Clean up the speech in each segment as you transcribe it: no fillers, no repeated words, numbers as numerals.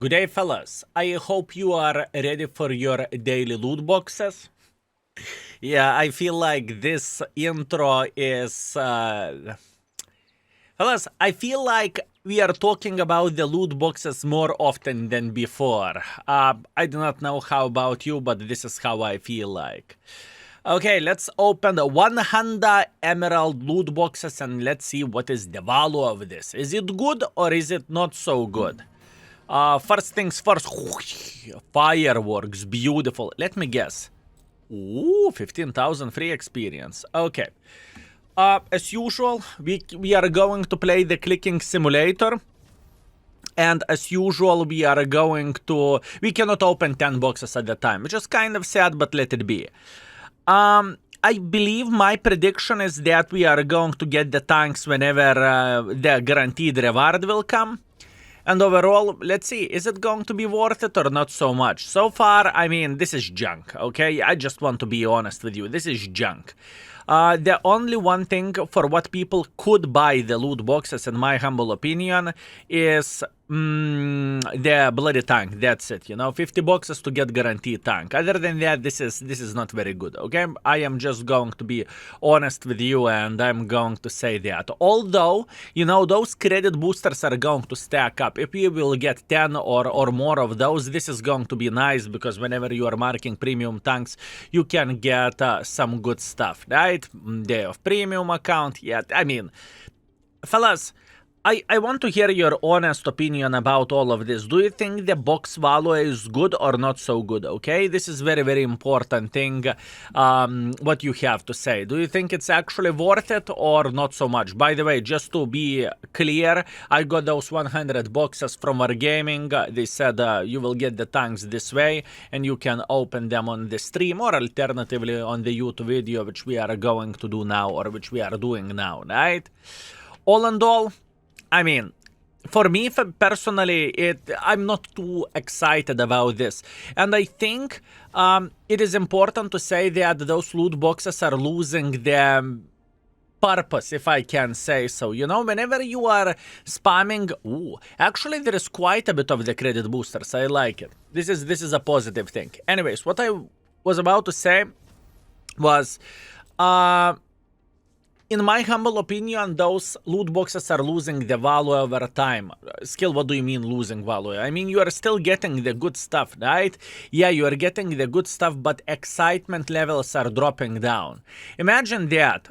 Good day, fellas. I hope you are ready for your daily loot boxes. Yeah, I feel like this intro is... Fellas, I feel like we are talking about the loot boxes more often than before. I do not know how about you, but this is how I feel like. Okay, let's open the 100 emerald loot boxes and let's see what is the value of this. Is it good or is it not so good? First things first. Fireworks, beautiful. Let me guess. Ooh, 15,000 free experience. Okay. As usual, we are going to play the clicking simulator. And as usual, we are going to... We cannot open 10 boxes at a time, which is kind of sad, but let it be. I believe my prediction is that we are going to get the tanks whenever the guaranteed reward will come. And overall, let's see, is it going to be worth it or not so much? So far, I mean, this is junk, okay? I just want to be honest with you. This is junk. The only one thing for what people could buy the loot boxes, in my humble opinion, is the bloody tank. That's it, you know, 50 boxes to get guaranteed tank. Other than that, this is not very good, okay? I am just going to be honest with you, and I'm going to say that. Although, you know, those credit boosters are going to stack up. If you will get 10 or more of those, this is going to be nice, because whenever you are marking premium tanks, you can get some good stuff, right? Day of premium account, yeah, I mean, fellas, I want to hear your honest opinion about all of this. Do you think the box value is good or not so good, okay? This is very, very important thing, what you have to say. Do you think it's actually worth it or not so much? By the way, just to be clear, I got those 100 boxes from Wargaming. They said you will get the tanks this way, and you can open them on the stream, or alternatively on the YouTube video, which we are going to do now, or which we are doing now, right? All in all, I mean, for me personally, I'm not too excited about this. And I think it is important to say that those loot boxes are losing their purpose, if I can say so. You know, whenever you are spamming... Ooh, actually, there is quite a bit of the credit boosters. I like it. This is a positive thing. Anyways, what I was about to say was... in my humble opinion, those loot boxes are losing the value over time. Skill, what do you mean losing value? I mean, you are still getting the good stuff, right? Yeah, you are getting the good stuff, but excitement levels are dropping down. Imagine that.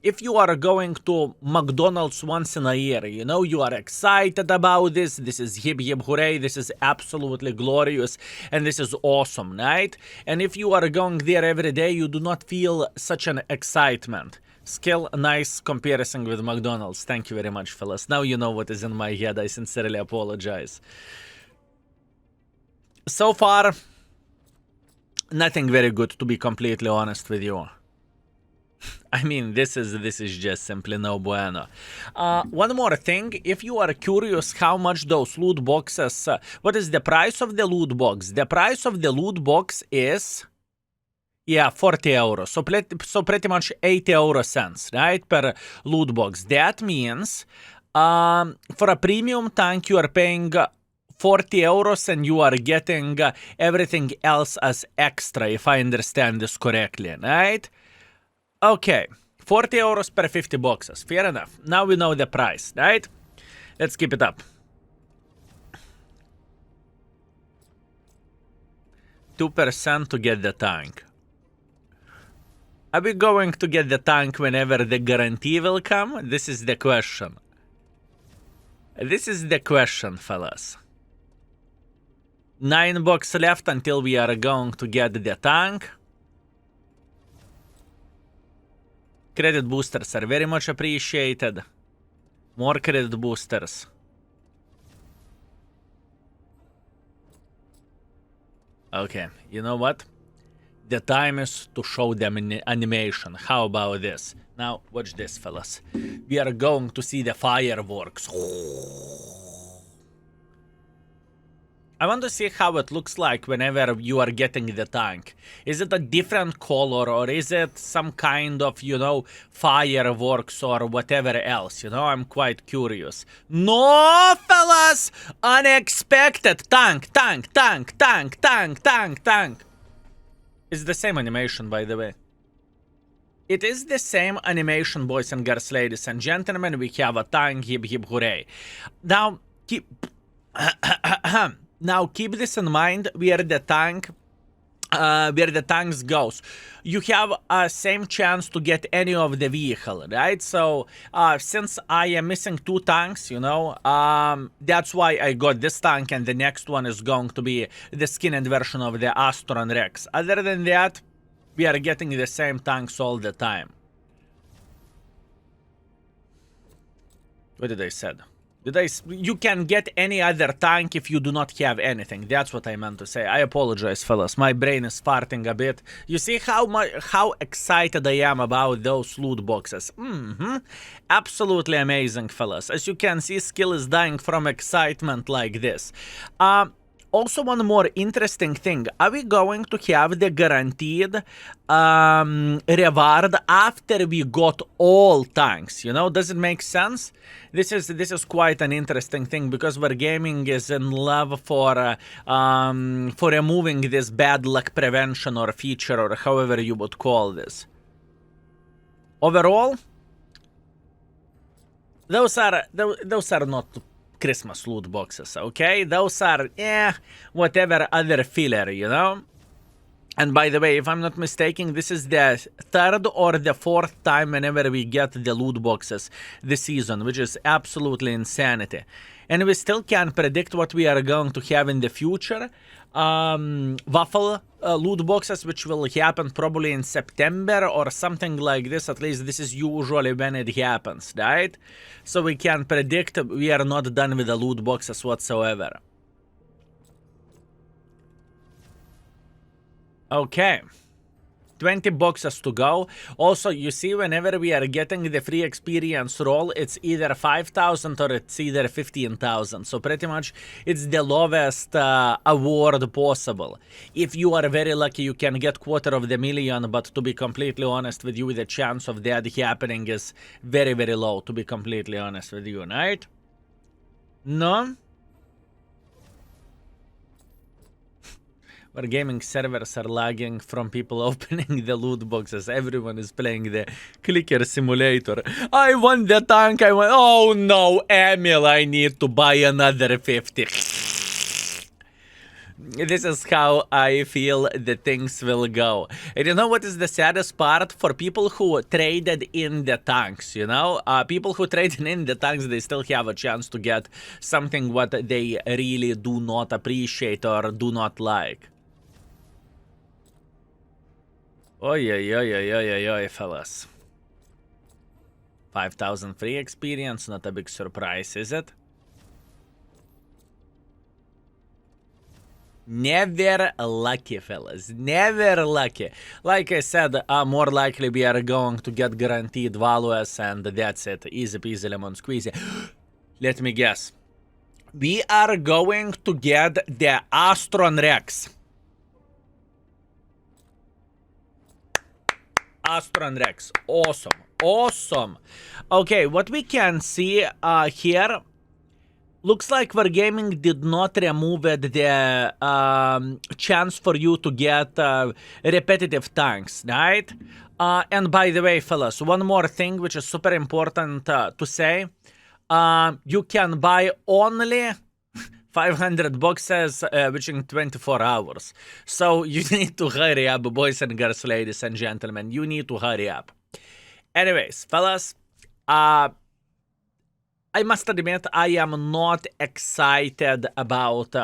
If you are going to McDonald's once in a year, you know, you are excited about this. This is hip hip hooray. This is absolutely glorious. And this is awesome, right? And if you are going there every day, you do not feel such an excitement. Skill, nice comparison with McDonald's. Thank you very much, fellas. Now you know what is in my head. I sincerely apologize. So far, nothing very good, to be completely honest with you. I mean, this is just simply no bueno. One more thing, if you are curious how much those loot boxes... what is the price of the loot box? The price of the loot box is... yeah, 40 euros. So pretty much 80 euro cents, right, per loot box. That means for a premium tank, you are paying 40 euros and you are getting everything else as extra, if I understand this correctly, right? Okay, 40 euros per 50 boxes. Fair enough. Now we know the price, right? Let's keep it up. 2% to get the tank. Are we going to get the tank whenever the guarantee will come? This is the question. This is the question, fellas. 9 boxes left until we are going to get the tank. Credit boosters are very much appreciated. More credit boosters. Okay, you know what? The time is to show them in animation. How about this? Now, watch this, fellas. We are going to see the fireworks. I want to see how it looks like whenever you are getting the tank. Is it a different color, or is it some kind of, you know, fireworks or whatever else? You know, I'm quite curious. No, fellas! Unexpected! Tank, tank, tank, tank, tank, tank, tank. It's the same animation, by the way. It is the same animation, boys and girls, ladies and gentlemen. We have a tank, hip hip hooray. Now, keep... Now keep this in mind where the tanks goes. You have same chance to get any of the vehicle, right? So since I am missing 2 tanks, you know, that's why I got this tank, and the next one is going to be the skinned version of the Astron Rex. Other than that, we are getting the same tanks all the time. What did I said? You can get any other tank if you do not have anything. That's what I meant to say. I apologize, fellas. My brain is farting a bit. You see how excited I am about those loot boxes. Absolutely amazing, fellas. As you can see, skill is dying from excitement like this. Also, one more interesting thing. Are we going to have the guaranteed reward after we got all tanks? You know, does it make sense? This is quite an interesting thing, because Wargaming is in love for removing this bad luck prevention or feature, or however you would call this. Overall, those are not Christmas loot boxes, okay? Those are, whatever other filler, you know? And by the way, if I'm not mistaken, this is the 3rd or the 4th time whenever we get the loot boxes this season, which is absolutely insanity. And we still can't predict what we are going to have in the future. Waffle loot boxes, which will happen probably in September or something like this. At least this is usually when it happens, right? So we can predict. We are not done with the loot boxes whatsoever. Okay. 20 boxes to go. Also, you see, whenever we are getting the free experience roll, it's either 5,000 or it's either 15,000. So pretty much it's the lowest award possible. If you are very lucky, you can get $250,000, but to be completely honest with you, the chance of that happening is very, very low, to be completely honest with you, right? No? Our gaming servers are lagging from people opening the loot boxes. Everyone is playing the clicker simulator. I want the tank. Oh no, Emil, I need to buy another 50. This is how I feel the things will go. And you know what is the saddest part? For people who traded in the tanks, you know? People who traded in the tanks, they still have a chance to get something what they really do not appreciate or do not like. Oi, fellas. 5,000 free experience, not a big surprise, is it? Never lucky, fellas. Never lucky. Like I said, more likely we are going to get guaranteed values, and that's it. Easy peasy lemon squeezy. Let me guess. We are going to get the Astron Rex. Astron Rex. Awesome. Awesome. Okay, what we can see here, looks like Wargaming did not remove the chance for you to get repetitive tanks, right? And by the way, fellas, one more thing which is super important to say. You can buy only 500 boxes within 24 hours. So you need to hurry up, boys and girls, ladies and gentlemen. You need to hurry up. Anyways, fellas, I must admit, I am not excited about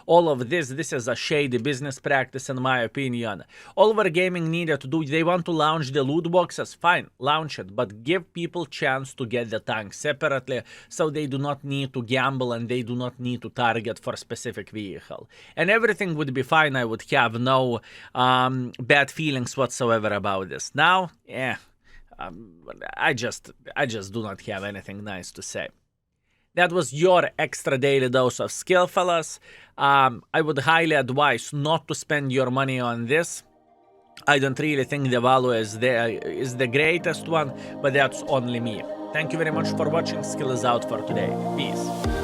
all of this. This is a shady business practice, in my opinion. All Wargaming needed to do, they want to launch the loot boxes. Fine, launch it, but give people chance to get the tank separately, so they do not need to gamble and they do not need to target for a specific vehicle. And everything would be fine. I would have no bad feelings whatsoever about this. Now, I just do not have anything nice to say. That was your extra daily dose of skill, fellas. I would highly advise not to spend your money on this. I don't really think the value is the greatest one, but that's only me. Thank you very much for watching. Skill is out for today. Peace.